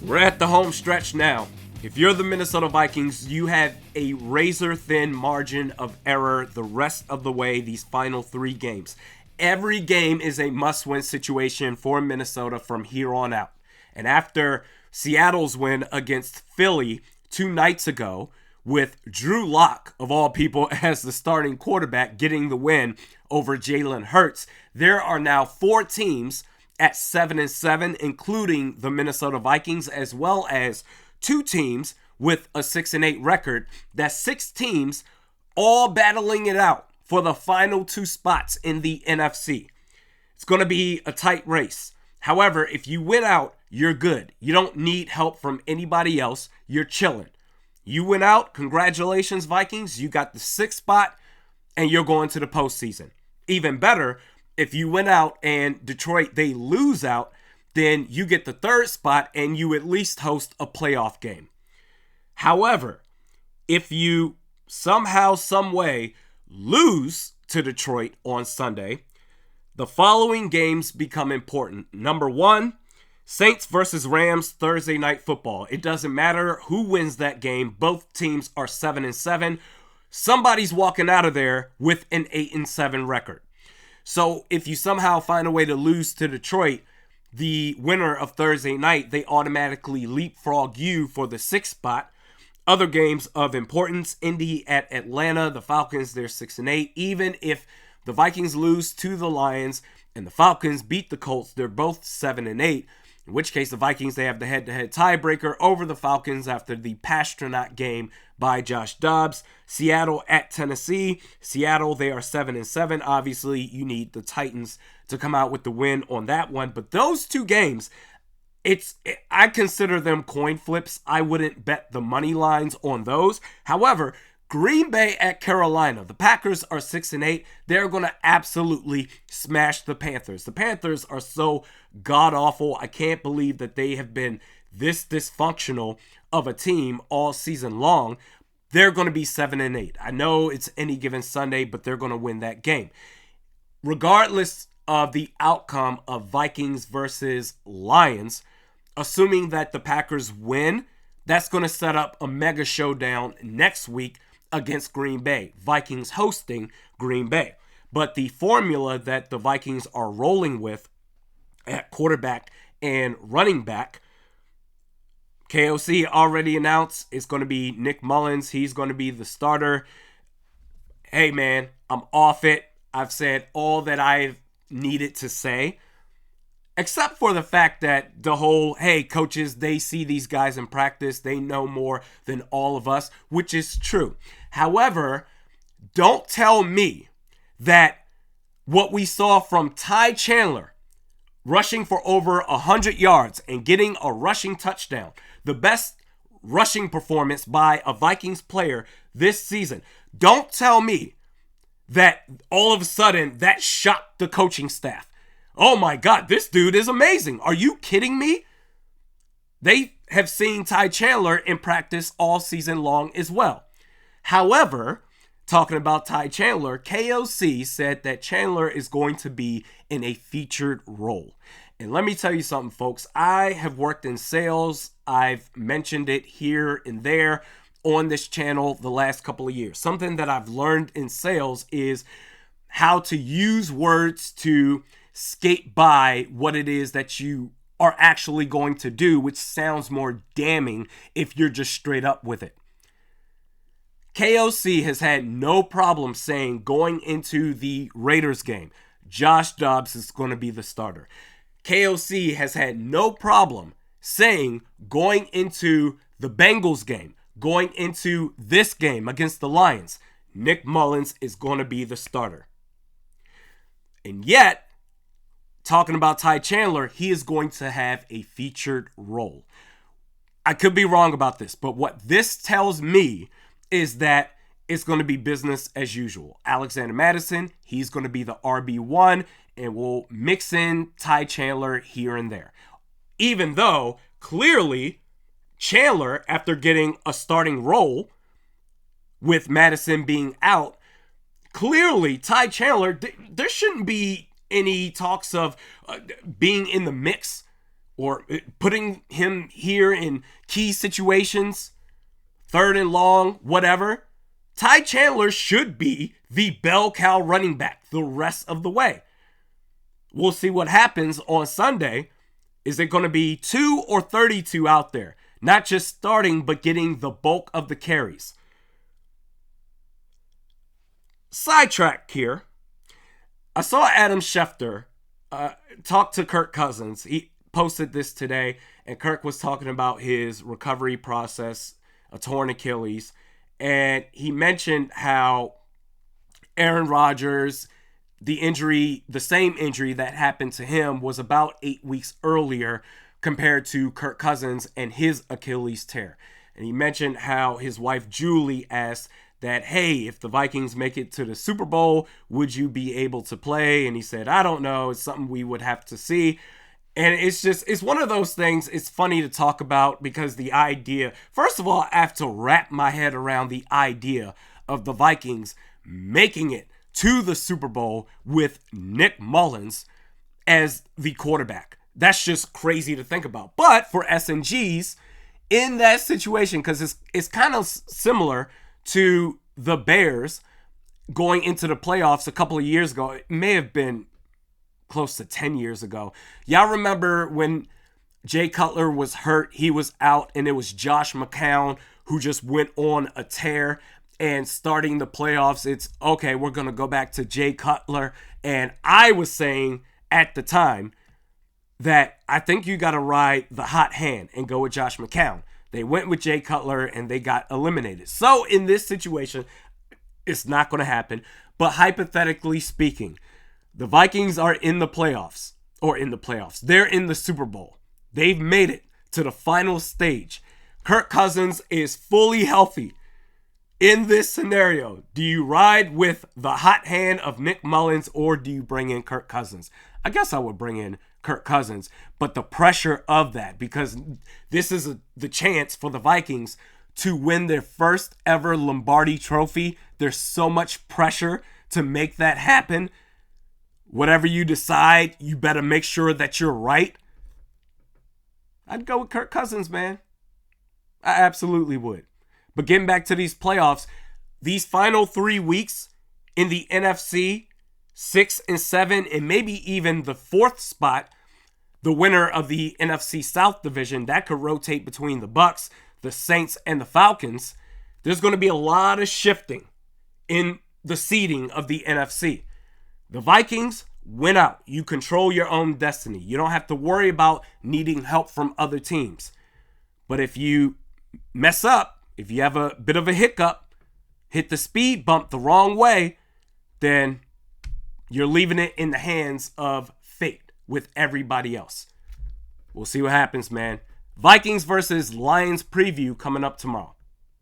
We're at the home stretch now. If you're the Minnesota Vikings, you have a razor-thin margin of error the rest of the way these final 3 games. Every game is a must-win situation for Minnesota from here on out. And after Seattle's win against Philly 2 nights ago, with Drew Lock, of all people, as the starting quarterback getting the win over Jalen Hurts, there are now 4 teams at 7-7, including the Minnesota Vikings, as well as 2 teams with a 6-8 record. That's 6 teams all battling it out for the final 2 spots in the NFC. It's going to be a tight race. However, if you win out, you're good. You don't need help from anybody else. You're chilling. You win out, congratulations, Vikings. You got the 6th spot, and you're going to the postseason. Even better, if you win out and Detroit, they lose out, then you get the 3rd spot and you at least host a playoff game. However, if you somehow, some way lose to Detroit on Sunday, the following games become important. Number 1, Saints versus Rams Thursday Night Football. It doesn't matter who wins that game. Both teams are 7-7. Somebody's walking out of there with an 8-7 record. So if you somehow find a way to lose to Detroit, the winner of Thursday night, they automatically leapfrog you for the 6th spot. Other games of importance, Indy at Atlanta, the Falcons, they're 6-8. Even if the Vikings lose to the Lions and the Falcons beat the Colts, they're both 7-8. In which case, the Vikings, they have the head-to-head tiebreaker over the Falcons after the Pasternak game by Josh Dobbs. Seattle at Tennessee. Seattle, they are 7-7. Obviously, you need the Titans to come out with the win on that one. But those 2 games, I consider them coin flips. I wouldn't bet the money lines on those. However, Green Bay at Carolina. The Packers are 6-8. They're going to absolutely smash the Panthers. The Panthers are so god-awful. I can't believe that they have been this dysfunctional of a team all season long. They're going to be 7-8. I know it's any given Sunday, but they're going to win that game. Regardless of the outcome of Vikings versus Lions, assuming that the Packers win, that's going to set up a mega showdown next week against Green Bay. Vikings hosting Green Bay. But the formula that the Vikings are rolling with at quarterback and running back, KOC already announced it's going to be Nick Mullins. He's going to be the starter. Hey, man, I'm off it. I've said all that I've needed to say, except for the fact that the whole, hey, coaches, they see these guys in practice. They know more than all of us, which is true. However, don't tell me that what we saw from Ty Chandler rushing for over 100 yards and getting a rushing touchdown, the best rushing performance by a Vikings player this season. Don't tell me that all of a sudden that shocked the coaching staff. Oh my God, this dude is amazing. Are you kidding me? They have seen Ty Chandler in practice all season long as well. However, talking about Ty Chandler, KOC said that Chandler is going to be in a featured role. And let me tell you something, folks. I have worked in sales. I've mentioned it here and there on this channel the last couple of years. Something that I've learned in sales is how to use words to skate by what it is that you are actually going to do, which sounds more damning if you're just straight up with it. KOC has had no problem saying going into the Raiders game, Josh Dobbs is going to be the starter. KOC has had no problem saying going into the Bengals game, going into this game against the Lions, Nick Mullins is going to be the starter. And yet, talking about Ty Chandler, he is going to have a featured role. I could be wrong about this, but what this tells me is that it's going to be business as usual. Alexander Mattison, he's going to be the RB1, and we'll mix in Ty Chandler here and there. Even though, clearly, Chandler, after getting a starting role with Mattison being out, clearly Ty Chandler, there shouldn't be any talks of being in the mix or putting him here in key situations, 3rd and long, whatever, Ty Chandler should be the bell cow running back the rest of the way. We'll see what happens on Sunday. Is it going to be 2 or 32 out there? Not just starting, but getting the bulk of the carries. Sidetrack here. I saw Adam Schefter talk to Kirk Cousins. He posted this today, and Kirk was talking about his recovery process, a torn Achilles, and he mentioned how Aaron Rodgers, the same injury that happened to him was about 8 weeks earlier compared to Kirk Cousins and his Achilles tear. And he mentioned how his wife Julie asked that, hey, if the Vikings make it to the Super Bowl, would you be able to play? And he said, I don't know. It's something we would have to see. And it's one of those things. It's funny to talk about because the idea, first of all, I have to wrap my head around the idea of the Vikings making it to the Super Bowl with Nick Mullins as the quarterback. That's just crazy to think about. But for S&Gs, in that situation, because it's kind of similar to the Bears going into the playoffs a couple of years ago. It may have been close to 10 years ago. Y'all remember when Jay Cutler was hurt, he was out, and it was Josh McCown who just went on a tear. And starting the playoffs, it's, okay, we're going to go back to Jay Cutler. And I was saying at the time that I think you got to ride the hot hand and go with Josh McCown. They went with Jay Cutler and they got eliminated. So in this situation, it's not going to happen. But hypothetically speaking, the Vikings are in the playoffs. They're in the Super Bowl. They've made it to the final stage. Kirk Cousins is fully healthy. In this scenario, do you ride with the hot hand of Nick Mullins or do you bring in Kirk Cousins? I guess I would bring in Kirk Cousins, but the pressure of that, because this is the chance for the Vikings to win their first ever Lombardi trophy. There's so much pressure to make that happen. Whatever you decide, you better make sure that you're right. I'd go with Kirk Cousins, man. I absolutely would. But getting back to these playoffs, these final 3 weeks in the NFC, 6 and 7, and maybe even the 4th spot, the winner of the NFC South division, that could rotate between the Bucs, the Saints, and the Falcons. There's going to be a lot of shifting in the seeding of the NFC. The Vikings win out. You control your own destiny. You don't have to worry about needing help from other teams. But if you mess up, if you have a bit of a hiccup, hit the speed bump the wrong way, then you're leaving it in the hands of fate with everybody else. We'll see what happens, man. Vikings versus Lions preview coming up tomorrow.